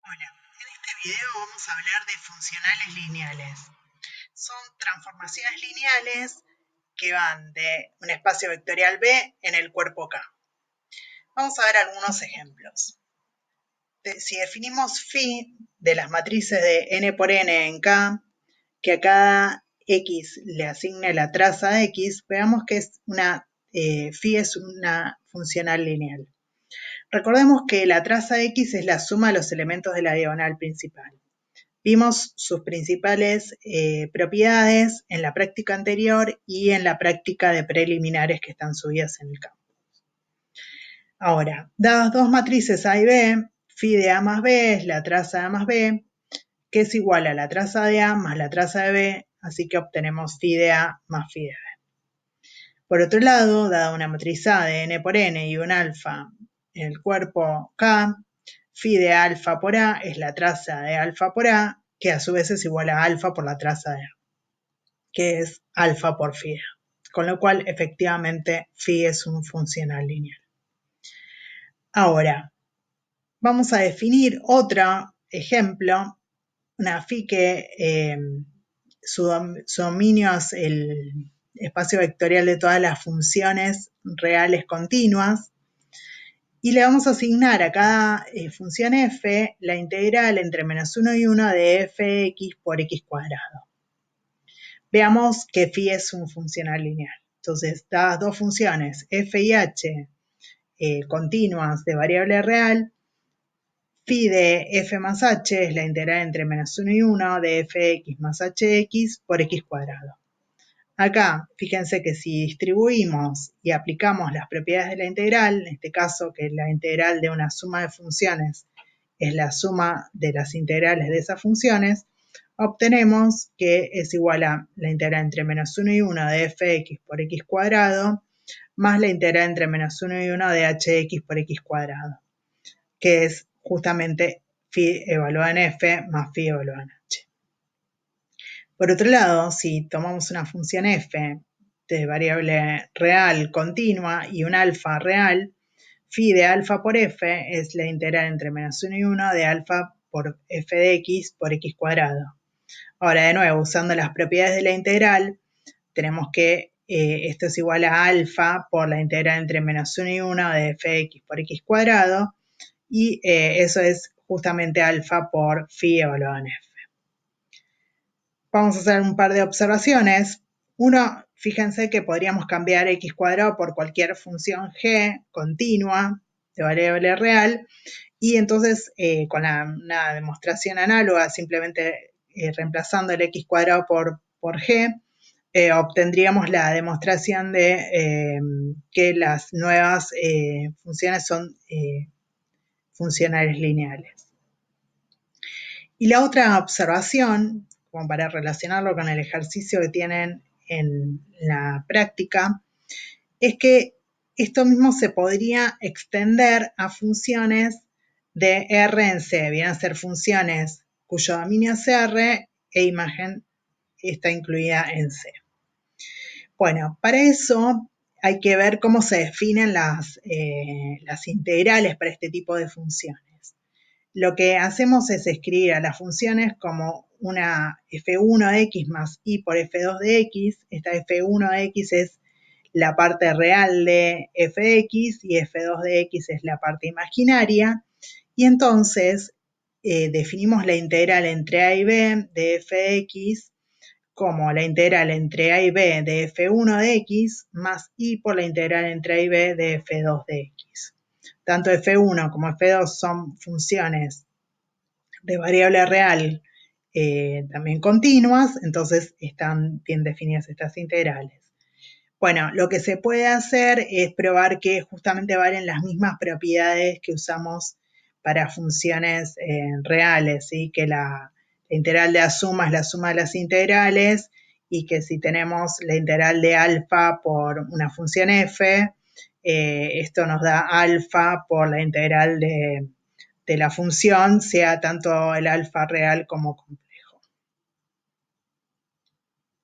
Hola, en este video vamos a hablar de funcionales lineales. Son transformaciones lineales que van de un espacio vectorial B en el cuerpo K. Vamos a ver algunos ejemplos. Si definimos phi de las matrices de n por n en K, que a cada x le asigne la traza x, veamos que phi es una funcional lineal. Recordemos que la traza x es la suma de los elementos de la diagonal principal. Vimos sus principales propiedades en la práctica anterior y en la práctica de preliminares que están subidas en el campo. Ahora, dadas dos matrices A y B, phi de A más B es la traza de A más B, que es igual a la traza de A más la traza de B, así que obtenemos phi de A más phi de B. Por otro lado, dada una matriz A de n por n y un alfa en el cuerpo K, phi de alfa por A es la traza de alfa por A, que a su vez es igual a alfa por la traza de A, que es alfa por phi de A. Con lo cual, efectivamente, phi es un funcional lineal. Ahora, vamos a definir otro ejemplo, una phi que su dominio es el espacio vectorial de todas las funciones reales continuas, y le vamos a asignar a cada función f la integral entre menos 1 y 1 de fx por x cuadrado. Veamos que phi es un funcional lineal. Entonces, dadas dos funciones f y h continuas de variable real, phi de f más h es la integral entre menos 1 y 1 de fx más hx por x cuadrado. Acá, fíjense que si distribuimos y aplicamos las propiedades de la integral, en este caso que la integral de una suma de funciones es la suma de las integrales de esas funciones, obtenemos que es igual a la integral entre menos 1 y 1 de fx por x cuadrado más la integral entre menos 1 y 1 de hx por x cuadrado, que es justamente phi evaluada en f más phi evaluada en h. Por otro lado, si tomamos una función f de variable real continua y un alfa real, phi de alfa por f es la integral entre menos 1 y 1 de alfa por f de x por x cuadrado. Ahora, de nuevo, usando las propiedades de la integral, tenemos que esto es igual a alfa por la integral entre menos 1 y 1 de f de x por x cuadrado, y eso es justamente alfa por phi evaluado en f. Vamos a hacer un par de observaciones. Uno, fíjense que podríamos cambiar x cuadrado por cualquier función g continua de variable real, y entonces con una demostración análoga, simplemente reemplazando el x cuadrado por g, obtendríamos la demostración de que las nuevas funciones son funcionales lineales. Y la otra observación, como para relacionarlo con el ejercicio que tienen en la práctica, es que esto mismo se podría extender a funciones de R en C, vienen a ser funciones cuyo dominio es R e imagen está incluida en C. Bueno, para eso hay que ver cómo se definen las integrales para este tipo de funciones. Lo que hacemos es escribir a las funciones como una f1 de x más y por f2 de x. Esta f1 de x es la parte real de f de x y f2 de x es la parte imaginaria. Y entonces definimos la integral entre a y b de f de x como la integral entre a y b de f1 de x más y por la integral entre a y b de f2 de x. Tanto f1 como f2 son funciones de variable real también continuas, entonces están bien definidas estas integrales. Bueno, lo que se puede hacer es probar que justamente valen las mismas propiedades que usamos para funciones reales, ¿sí? Que la integral de A suma es la suma de las integrales, y que si tenemos la integral de alfa por una función f, esto nos da alfa por la integral de la función, sea tanto el alfa real como complejo.